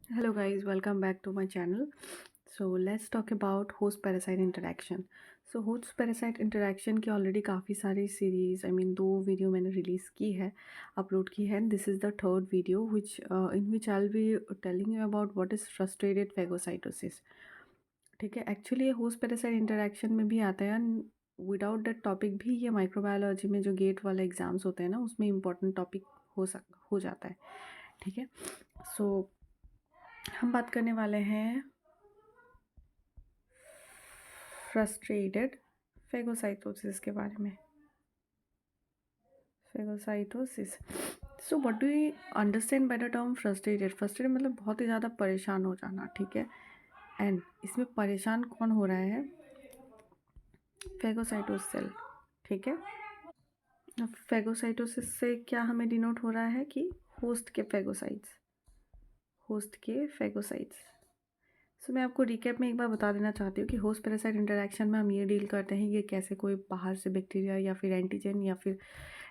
Hello guys, welcome back to my channel. So let's talk about host parasite interaction. So host parasite interaction की already काफ़ी सारी series दो video मैंने release की है, upload की है. This is the third video which in which I will be telling you about what is frustrated phagocytosis. ठीक है, एक्चुअली ये होस्ट पैरासाइट इंटरेक्शन में भी आता है. विदाउट दैट टॉपिक भी ये माइक्रोबायोलॉजी में जो गेट वाले एग्ज़ाम्स होते हैं ना, उसमें इंपॉर्टेंट टॉपिक हो जाता है. ठीक है, सो हम बात करने वाले हैं फ्रस्ट्रेटेड फेगोसाइटोसिस के बारे में. Phagocytosis. So what do you understand by the term frustrated. Frustrated मतलब बहुत ही ज़्यादा परेशान हो जाना. ठीक है, एंड इसमें परेशान कौन हो रहा है? फेगोसाइटोस सेल. ठीक है, फेगोसाइटोसिस से क्या हमें डिनोट हो रहा है कि होस्ट के फेगोसाइट्स. सो मैं आपको रिकैप में एक बार बता देना चाहती हूँ कि होस्ट पैरासाइट इंटरेक्शन में हम ये डील करते हैं कि कैसे कोई बाहर से बैक्टीरिया या फिर एंटीजन या फिर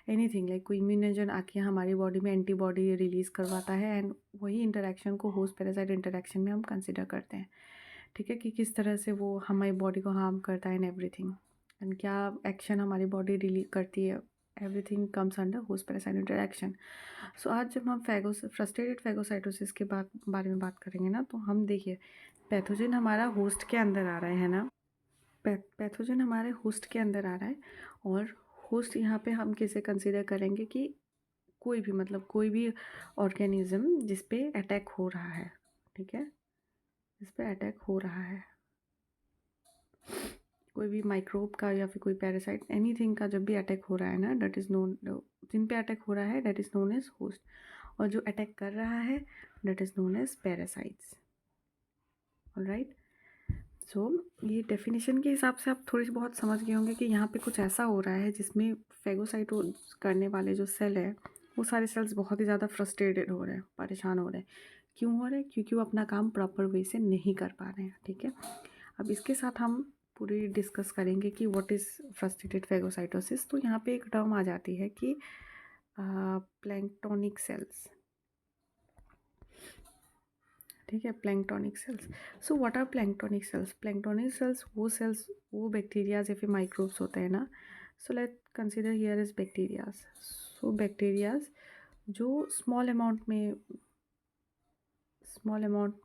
एनीथिंग लाइक कोई इम्यूनोजन आके हमारी बॉडी में एंटीबॉडी रिलीज़ करवाता है, एंड वही इंटरेक्शन को होस्ट पैरासाइट इंटरेक्शन में हम कंसिडर करते हैं. ठीक है, कि किस तरह से वो हमारी बॉडी को हार्म करता है एंड एवरीथिंग, एंड क्या एक्शन हमारी बॉडी रिलीज करती है. Everything comes under host parasite interaction. So आज जब हम फ्रस्ट्रेटेड फेगोसाइटोसिस के बारे में बात करेंगे ना, तो हम देखिए पैथोजन हमारा होस्ट के अंदर आ रहा है ना. पैथोजन हमारे होस्ट के अंदर आ रहा है, और होस्ट यहाँ पे हम किसे कंसीडर करेंगे कि कोई भी ऑर्गेनिज्म जिस पे अटैक हो रहा है. ठीक है, जिस पे अटैक हो रहा है, कोई भी माइक्रोब का या फिर कोई पैरासाइट एनीथिंग का जब भी अटैक हो रहा है ना, दैट इज़ नोन. जिन पे अटैक हो रहा है that is known as host, और जो अटैक कर रहा है that is known as parasites. Alright. So ये डेफिनेशन के हिसाब से आप थोड़ी बहुत समझ गए होंगे कि यहाँ पे कुछ ऐसा हो रहा है जिसमें फेगोसाइटो करने वाले जो सेल है, वो सारे सेल्स बहुत ही ज़्यादा फ्रस्ट्रेटेड हो रहे हैं, परेशान हो रहे हैं. क्यों हो रहे हैं? क्योंकि वो अपना काम प्रॉपर वे से नहीं कर पा रहे हैं. ठीक है, अब इसके साथ हम पूरी डिस्कस करेंगे कि व्हाट इज़ फ्रस्ट्रेटेड फेगोसाइटोसिस. तो यहाँ पे एक टर्म आ जाती है कि प्लैंक्टोनिक सेल्स. ठीक है, planktonic cells. So what are planktonic cells? Planktonic cells वो बैक्टीरियाज या फिर माइक्रोब्स होते हैं ना. So let consider here is bacterias. So bacterias जो स्मॉल अमाउंट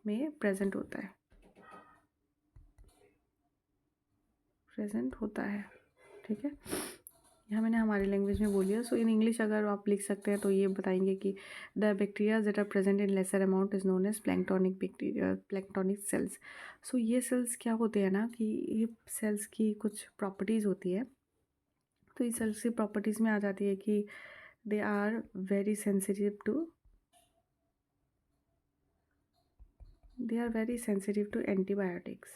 में प्रेजेंट होता है. ठीक है, यह मैंने हमारी लैंग्वेज में बोली है. सो इन इंग्लिश अगर आप लिख सकते हैं तो ये बताएंगे कि the bacteria that are present in lesser amount is known as planktonic cells. So ये सेल्स क्या होते हैं ना, कि ये सेल्स की कुछ प्रॉपर्टीज़ होती है. तो इस सेल्स की प्रॉपर्टीज़ में आ जाती है कि they are very sensitive to antibiotics.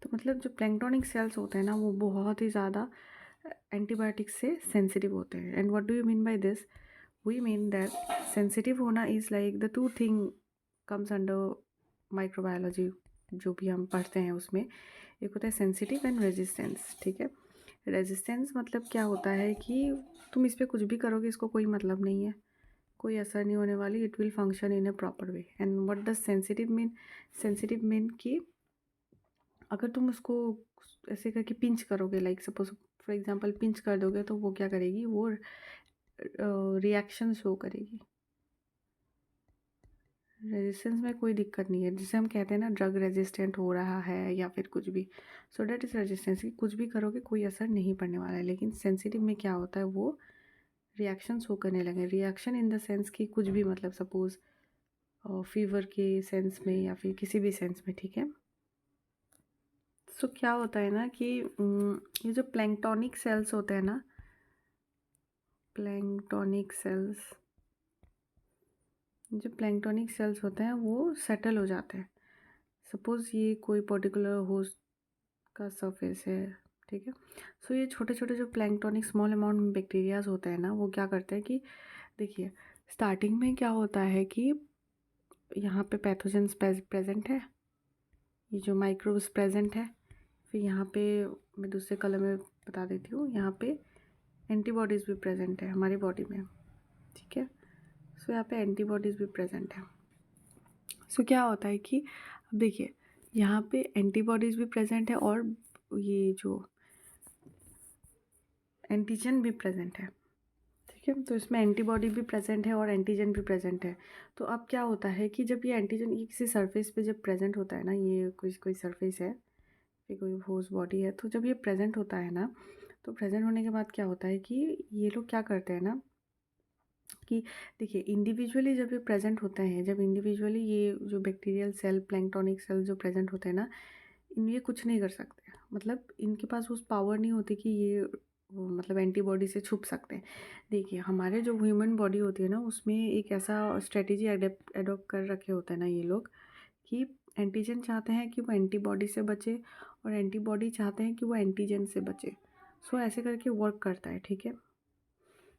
तो मतलब जो प्लैंक्टोनिक सेल्स होते हैं ना, वो बहुत ही ज़्यादा एंटीबायोटिक्स से सेंसिटिव होते हैं. And what do you mean by this? We mean that sensitive होना is like the two thing comes under microbiology. जो भी हम पढ़ते हैं उसमें एक होता है सेंसिटिव एंड रेजिस्टेंस. ठीक है, रेजिस्टेंस मतलब क्या होता है कि तुम इस पर कुछ भी करोगे, इसको कोई मतलब नहीं है, कोई असर नहीं होने वाली, it will function in a proper way. And what does sensitive mean कि अगर तुम उसको ऐसे करके पिंच करोगे, like suppose for example pinch कर दोगे, तो वो क्या करेगी, वो रिएक्शन शो करेगी. रेजिस्टेंस में कोई दिक्कत नहीं है, जिसे हम कहते हैं ना ड्रग रेजिस्टेंट हो रहा है या फिर कुछ भी. सो डेट इज़ रेजिस्टेंस कि कुछ भी करोगे कोई असर नहीं पड़ने वाला है. लेकिन सेंसिटिव में क्या होता है, वो रिएक्शन शो करने लगे. रिएक्शन इन द सेंस कि कुछ भी, मतलब सपोज फीवर के सेंस में या फिर किसी भी सेंस में. ठीक है, सो क्या होता है ना कि ये जो प्लैंक्टोनिक सेल्स होते हैं ना, जो प्लैंक्टोनिक सेल्स होते हैं वो सेटल हो जाते हैं. सपोज़ ये कोई पर्टिकुलर होस्ट का सरफेस है. ठीक है, सो ये छोटे छोटे जो प्लैंक्टोनिक स्मॉल अमाउंट में बैक्टीरियाज होते हैं ना, वो क्या करते हैं कि देखिए स्टार्टिंग में क्या होता है कि यहाँ पे पैथोजेंस प्रेजेंट है, ये जो माइक्रोब्स प्रेजेंट है. फिर यहाँ पे मैं दूसरे कलर में बता देती हूँ, यहाँ पे एंटीबॉडीज़ भी प्रेजेंट है हमारी बॉडी में. ठीक है, सो यहाँ पे एंटीबॉडीज़ भी प्रेजेंट है। सो क्या होता है कि अब देखिए यहाँ पे एंटीबॉडीज़ भी प्रेजेंट है और ये जो एंटीजन भी प्रेजेंट है, ठीक है। तो इसमें एंटीबॉडी भी प्रेजेंट है और एंटीजन भी प्रेजेंट है। तो अब क्या होता है कि जब ये एंटीजन ये किसी सरफेस पे जब प्रेजेंट होता है ना, ये कोई सरफेस है, ये कोई होस्ट बॉडी है, तो जब ये प्रेजेंट होता है ना, तो प्रेजेंट होने के बाद क्या होता है कि ये लोग क्या करते हैं ना कि देखिए इंडिविजुअली जब ये प्रेजेंट होते हैं, जब इंडिविजुअली ये जो बैक्टीरियल सेल, प्लैंक्टोनिक सेल जो प्रेजेंट होते हैं ना, ये कुछ नहीं कर सकते। मतलब इनके पास उस पावर नहीं होती कि ये मतलब एंटीबॉडी से छुप सकते हैं। देखिए हमारे जो ह्यूमन बॉडी होती है ना, उसमें एक ऐसा स्ट्रेटेजी एडोप्ट कर रखे होते हैं ना ये लोग कि एंटीजन चाहते हैं कि वो एंटीबॉडी से बचे और एंटीबॉडी चाहते हैं कि वो एंटीजन से बचे। सो ऐसे करके वर्क करता है, ठीक है।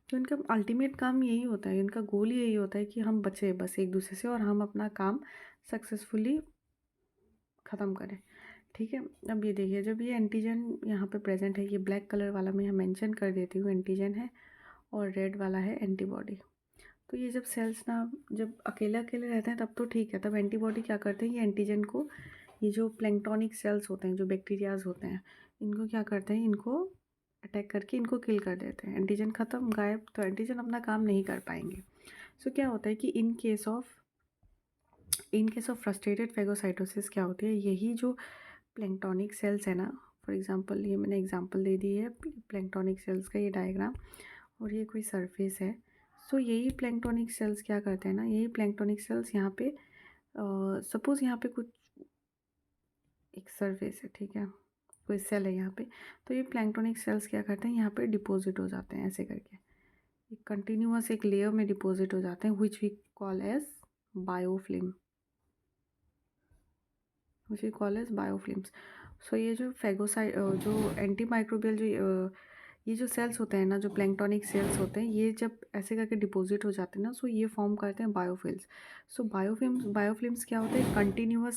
तो इनका अल्टीमेट काम यही होता है, इनका गोल ही यही होता है कि हम बचे बस एक दूसरे से और हम अपना काम सक्सेसफुली ख़त्म करें, ठीक है। अब ये देखिए जब ये एंटीजन यहाँ पे प्रेजेंट है, ये ब्लैक कलर वाला मैं यहाँ मेंशन कर देती हूँ एंटीजन है और रेड वाला है एंटीबॉडी। तो ये जब सेल्स ना जब अकेले अकेले रहते हैं तब तो ठीक है, तब एंटीबॉडी क्या करते हैं, ये एंटीजन को, ये जो प्लैंक्टोनिक सेल्स होते हैं, जो बैक्टीरियाज होते हैं, इनको क्या करते हैं, इनको अटैक करके इनको किल कर देते हैं। एंटीजन ख़त्म, गायब, तो एंटीजन अपना काम नहीं कर पाएंगे। सो क्या होता है कि in case of frustrated phagocytosis क्या होती है, यही जो प्लैंक्टोनिक सेल्स है ना, फॉर एग्जांपल ये मैंने एग्जांपल दे दी है प्लैंक्टोनिक सेल्स का, ये डायग्राम, और ये कोई सरफेस है। सो यही प्लैंक्टोनिक सेल्स क्या करते हैं ना, यही प्लैंक्टोनिक सेल्स यहाँ पे सपोज़ यहाँ पे कुछ एक सरफेस है, ठीक है, कोई सेल है यहाँ पे, तो ये प्लैंक्टोनिक सेल्स क्या करते हैं, यहाँ पे डिपॉजिट हो जाते हैं ऐसे करके, एक कंटिन्यूअस एक लेयर में डिपॉजिट हो जाते हैं, which we call as biofilm, which we call as biofilms. So ये जो फेगोसाइट जो एंटी माइक्रोबियल जो ये जो सेल्स होते हैं ना, जो प्लैंक्टोनिक सेल्स होते हैं, ये जब ऐसे करके डिपॉजिट हो जाते हैं ना, सो ये फॉर्म करते हैं बायोफिल्म्स। सो बायोफिल्म्स क्या होता है, कंटिन्यूअस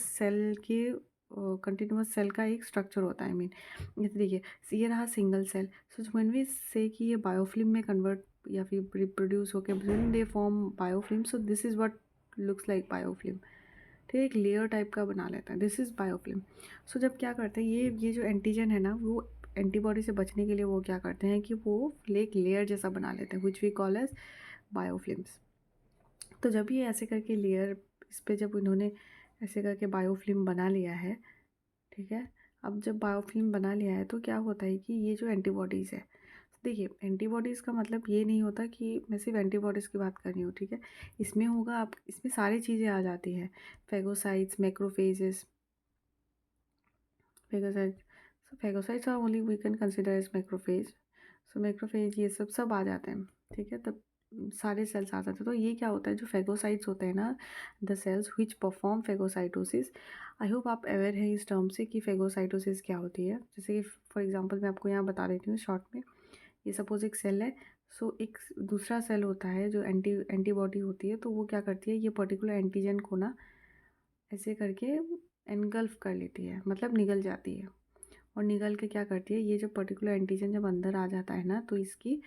सेल का एक स्ट्रक्चर होता है। आई मीन ये देखिए, ये रहा single cell. So when we say कि ये बायोफिल्म में कन्वर्ट या फिर रिप्रोड्यूस होकर when they form biofilm, so this is what looks like biofilm, ठीक है, एक लेयर टाइप का बना लेता है, दिस इज़ बायोफिल्म। सो जब क्या करते हैं, ये जो एंटीजन है ना, वो एंटीबॉडी से बचने के लिए वो क्या करते हैं कि वो एक लेयर जैसा बना लेते हैं, which we call as biofilms. तो जब ये ऐसे करके लेयर, इस पे जब इन्होंने ऐसे करके बायोफिल्म बना लिया है, ठीक है, अब जब बायोफिल्म बना लिया है तो क्या होता है कि ये जो एंटीबॉडीज़ है, देखिए एंटीबॉडीज़ का मतलब ये नहीं होता कि मैं सिर्फ एंटीबॉडीज़ की बात कर रही हूँ, ठीक है, इसमें होगा आप, इसमें सारी चीज़ें आ जाती हैं, phagocytes, macrophages, phagocytes, so phagocytes are only we can consider as macrophage. So macrophage ये सब आ जाते हैं, ठीक है, तब सारे सेल्स आ जाते हैं। तो ये क्या होता है, जो फेगोसाइट्स होते हैं ना, the cells which perform phagocytosis, I hope आप अवेयर हैं इस टर्म से कि फेगोसाइटोसिस क्या होती है। जैसे कि फॉर एग्जांपल मैं आपको यहाँ बता देती हूँ शॉर्ट में, ये सपोज एक सेल है, सो एक दूसरा सेल होता है जो एंटीबॉडी होती है, तो वो क्या करती है, ये पर्टिकुलर एंटीजन को ना ऐसे करके एनगल्फ कर लेती है, मतलब निगल जाती है, और निगल के क्या करती है, ये जो पर्टिकुलर एंटीजन जब अंदर आ जाता है ना, तो इसकी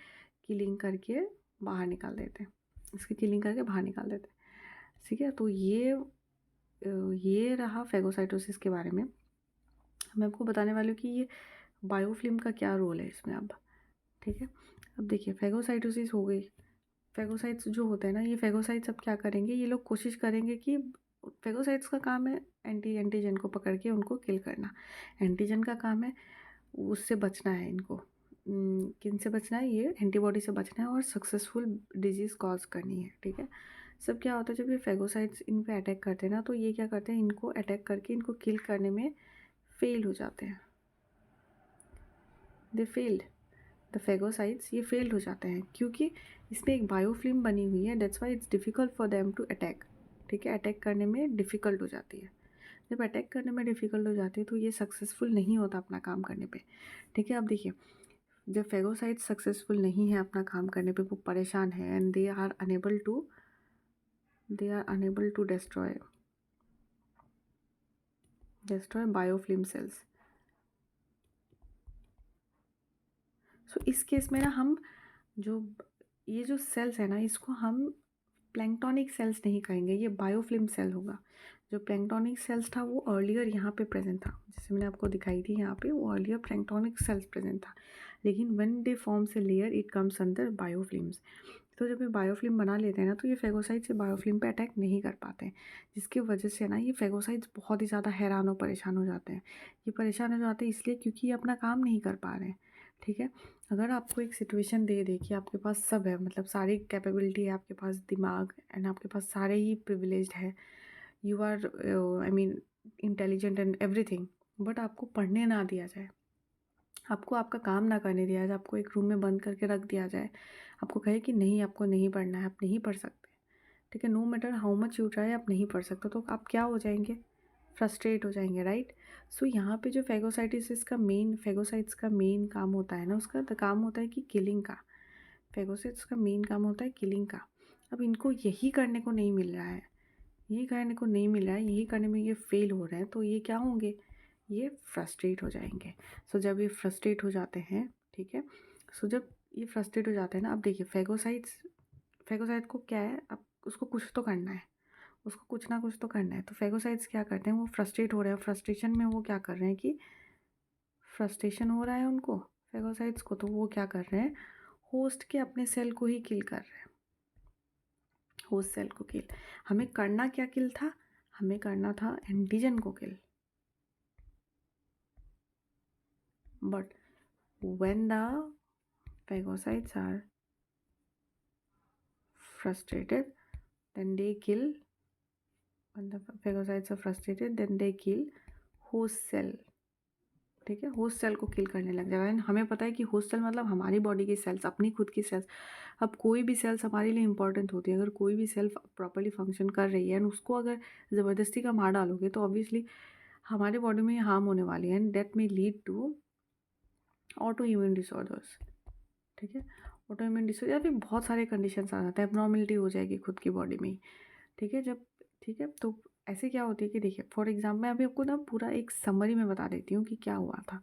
किलिंग करके बाहर निकाल देते हैं, इसकी किलिंग करके बाहर निकाल देते हैं, ठीक है। तो ये रहा फेगोसाइटोसिस के बारे में। मैं आपको बताने वाली हूँ कि ये बायोफिल्म का क्या रोल है इसमें अब, ठीक है। अब देखिए फेगोसाइटोसिस हो गई, फेगोसाइट्स जो होते हैं ना, ये फेगोसाइट्स अब क्या करेंगे, ये लोग कोशिश करेंगे कि फेगोसाइट्स का काम है एंटीजन को पकड़ के उनको किल करना, एंटीजन का काम है उससे बचना है इनको, किन से बचना है, ये एंटीबॉडी से बचना है और सक्सेसफुल डिजीज़ कॉज करनी है, ठीक है। सब क्या होता है, जब ये फेगोसाइट्स इन पे अटैक करते हैं ना, तो ये क्या करते हैं, इनको अटैक करके इनको किल करने में फेल हो जाते हैं, दे फेल्ड, द फेगोसाइट्स ये फेल्ड हो जाते हैं, क्योंकि इसमें एक बायोफिल्म बनी हुई है, that's why it's difficult for them to attack, ठीक है, अटैक करने में डिफ़िकल्ट हो जाती है। जब अटैक करने में डिफ़िकल्ट हो जाती है तो ये सक्सेसफुल नहीं होता अपना काम करने पे, ठीक है। अब देखिए जब फेगोसाइट्स सक्सेसफुल नहीं है अपना काम करने पे, वो परेशान है and they are unable to destroy biofilm cells. So इस केस में ना हम जो ये जो सेल्स है ना, इसको हम प्लैंक्टोनिक सेल्स नहीं कहेंगे, ये बायोफिल्म सेल होगा। जो प्लैंक्टोनिक सेल्स था वो अर्लियर यहाँ पे प्रेजेंट था, जैसे मैंने आपको दिखाई थी यहाँ पे, वो अर्लियर प्लैंक्टोनिक सेल्स प्रेजेंट था, लेकिन when they forms a layer it comes under biofilms. तो जब ये बायोफिल्म बना लेते हैं ना, तो ये फेगोसाइट से बायोफिल्म पे अटैक नहीं कर पाते हैं, जिसकी वजह से ना ये फेगोसाइट्स बहुत ही ज़्यादा हैरान और परेशान हो जाते हैं। ये परेशान हो जाते हैं इसलिए क्योंकि ये अपना काम नहीं कर पा रहे हैं, ठीक है। अगर आपको एक सिचुएशन दे दे कि आपके पास सब है, मतलब सारी कैपेबिलिटी है, आपके पास दिमाग एंड आपके पास सारे ही प्रिविलेज्ड है, you are I mean intelligent and everything, but आपको पढ़ने ना दिया जाए, आपको आपका काम ना करने दिया जाए, आपको एक रूम में बंद करके रख दिया जाए, आपको कहे कि नहीं आपको नहीं पढ़ना है, आप नहीं पढ़ सकते, ठीक है, no matter how much you try, आप नहीं पढ़ सकते, तो आप क्या हो जाएंगे, फ्रस्ट्रेट हो जाएंगे, राइट। सो यहाँ पे जो फेगोसाइट्स का मेन काम होता है ना, उसका काम होता है कि किलिंग का। फेगोसाइट्स का मेन काम होता है किलिंग का। अब इनको यही करने को नहीं मिल रहा है, यही करने को नहीं मिल रहा है, यही करने में ये फेल हो रहे हैं, तो ये क्या होंगे, ये फ्रस्ट्रेट हो जाएंगे। सो जब ये फ्रस्ट्रेट हो जाते हैं, ठीक है, सो जब ये फ्रस्ट्रेट हो जाते हैं ना, अब देखिए फेगोसाइट को क्या है, अब उसको कुछ तो करना है, उसको कुछ ना कुछ तो करना है, तो फेगोसाइट्स क्या करते हैं, वो फ्रस्ट्रेट हो रहे हैं, फ्रस्ट्रेशन में वो क्या कर रहे हैं कि फ्रस्ट्रेशन हो रहा है उनको फेगोसाइट्स को, तो वो क्या कर रहे हैं, होस्ट के अपने सेल को ही किल कर रहे हैं, होस्ट सेल को किल। हमें करना क्या किल था, हमें करना था एंटीजन को किल, but when the phagocytes are frustrated then they kill, when the phagocytes are frustrated then they kill host cell, ठीक है, होस्ट सेल को किल करने लग जाएगा। एंड हमें पता है कि होस्ट सेल मतलब हमारी बॉडी की सेल्स, अपनी खुद की सेल्स। अब कोई भी सेल्स हमारे लिए इंपॉर्टेंट होती है, अगर कोई भी सेल प्रॉपरली फंक्शन कर रही है एंड उसको अगर ज़बरदस्ती का मार डालोगे तो ऑब्वियसली हमारे बॉडी में हार्म होने वाली है, and that may lead to auto immune disorders, ठीक है, ऑटो इम्यून डिसऑर्डर या फिर बहुत सारे कंडीशंस आ जाते हैं, एबनॉर्मलिटी हो जाएगी खुद की बॉडी में ही, ठीक है। जब ठीक है, तो ऐसे क्या होती है कि देखिए फॉर एग्जाम्पल मैं अभी आपको ना पूरा एक समरी में बता देती हूँ कि क्या हुआ था।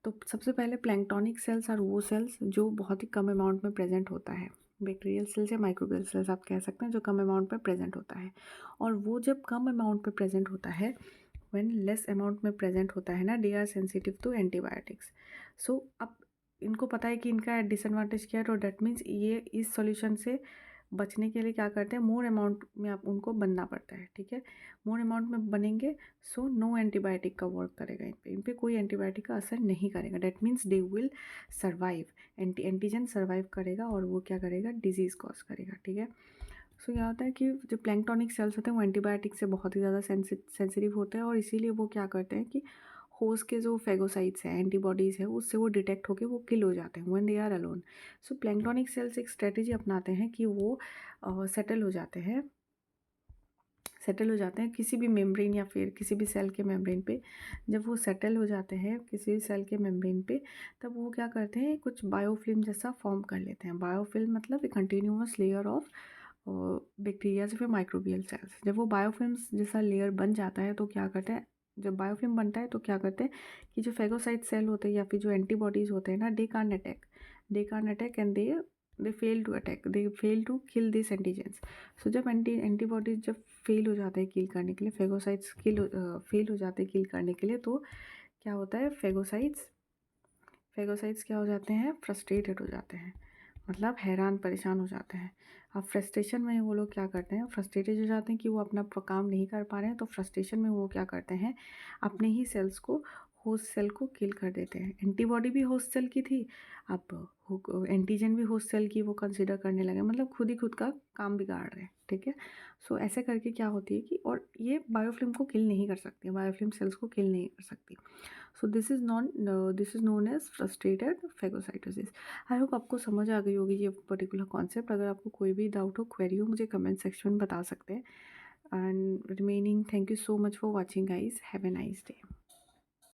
तो सबसे पहले प्लैंक्टोनिक सेल्स और वो सेल्स जो बहुत ही कम अमाउंट में प्रेजेंट होता है, बैक्टीरियल सेल्स या माइक्रोबियल सेल्स आप कह सकते हैं, जो कम अमाउंट में प्रेजेंट होता है। और वो जब कम अमाउंट में प्रेजेंट होता है, व्हेन लेस अमाउंट में प्रेजेंट होता है ना, they are sensitive to antibiotics. So अब इनको पता है कि इनका डिसएडवांटेज क्या है, तो डैट मीन्स ये इस सॉल्यूशन से बचने के लिए क्या करते हैं, मोर अमाउंट में आप उनको बनना पड़ता है, ठीक है, मोर अमाउंट में बनेंगे, सो नो एंटीबायोटिक का वर्क करेगा इन पे कोई एंटीबायोटिक का असर नहीं करेगा, that means they will survive, antigen survive करेगा और वो क्या करेगा, डिजीज़ कॉज करेगा, ठीक है। सो क्या होता है कि जो प्लैंक्टोनिक सेल्स होते हैं वो एंटीबायोटिक से बहुत ही ज़्यादा सेंसिटिव होते हैं, और इसीलिए वो क्या करते हैं कि होस्ट के जो फेगोसाइट्स हैं, एंटीबॉडीज़ है, उससे वो डिटेक्ट होकर वो किल हो जाते हैं when they are alone. So planktonic cells एक स्ट्रेटेजी अपनाते हैं कि वो सेटल हो जाते हैं, किसी भी मेम्ब्रेन या फिर किसी भी सेल के मेम्ब्रेन पे। जब वो सेटल हो जाते हैं किसी सेल के मेम्ब्रेन पे, तब वो क्या करते हैं, कुछ बायोफिल्म जैसा फॉर्म कर लेते हैं। बायोफिल्म मतलब एक कंटिन्यूअस लेयर ऑफ बैक्टीरिया या फिर माइक्रोबियल सेल्स। जब वो बायोफिल्म्स जैसा लेयर बन जाता है तो क्या करते हैं, जब बायोफिल्म बनता है तो क्या करते हैं कि जो फेगोसाइट सेल होते हैं या फिर जो एंटीबॉडीज़ होते हैं ना, they can't attack and they fail to attack, they fail to kill this antigens. So जब एंटीबॉडीज जब फेल हो जाते हैं किल करने के लिए, फेगोसाइट्स फेल हो जाते हैं किल करने के लिए, तो क्या होता है, फेगोसाइट्स क्या हो जाते हैं, फ्रस्ट्रेटेड हो जाते हैं, मतलब हैरान परेशान हो जाते हैं। अब फ्रस्ट्रेशन में वो लोग क्या करते हैं, फ्रस्ट्रेटेड हो जाते हैं कि वो अपना काम नहीं कर पा रहे हैं, तो फ्रस्ट्रेशन में वो क्या करते हैं, अपने ही सेल्स को, होस्ट सेल को किल कर देते हैं। एंटीबॉडी भी होस्ट सेल की थी, अब एंटीजन भी होस्ट सेल की वो कंसिडर करने लगे, मतलब खुद ही खुद का काम बिगाड़ रहे हैं, ठीक है। सो ऐसे करके क्या होती है कि, और ये बायोफिल्म को किल नहीं कर सकती, बायोफिल्म सेल्स को किल नहीं कर सकती। So this is known as frustrated phagocytosis. I hope आपको समझ आ गई होगी ये पर्टिकुलर कॉन्सेप्ट। अगर आपको कोई भी डाउट हो, क्वेरी हो, मुझे कमेंट सेक्शन में बता सकते हैं। And remaining, thank you so much for watching guys, have a nice day.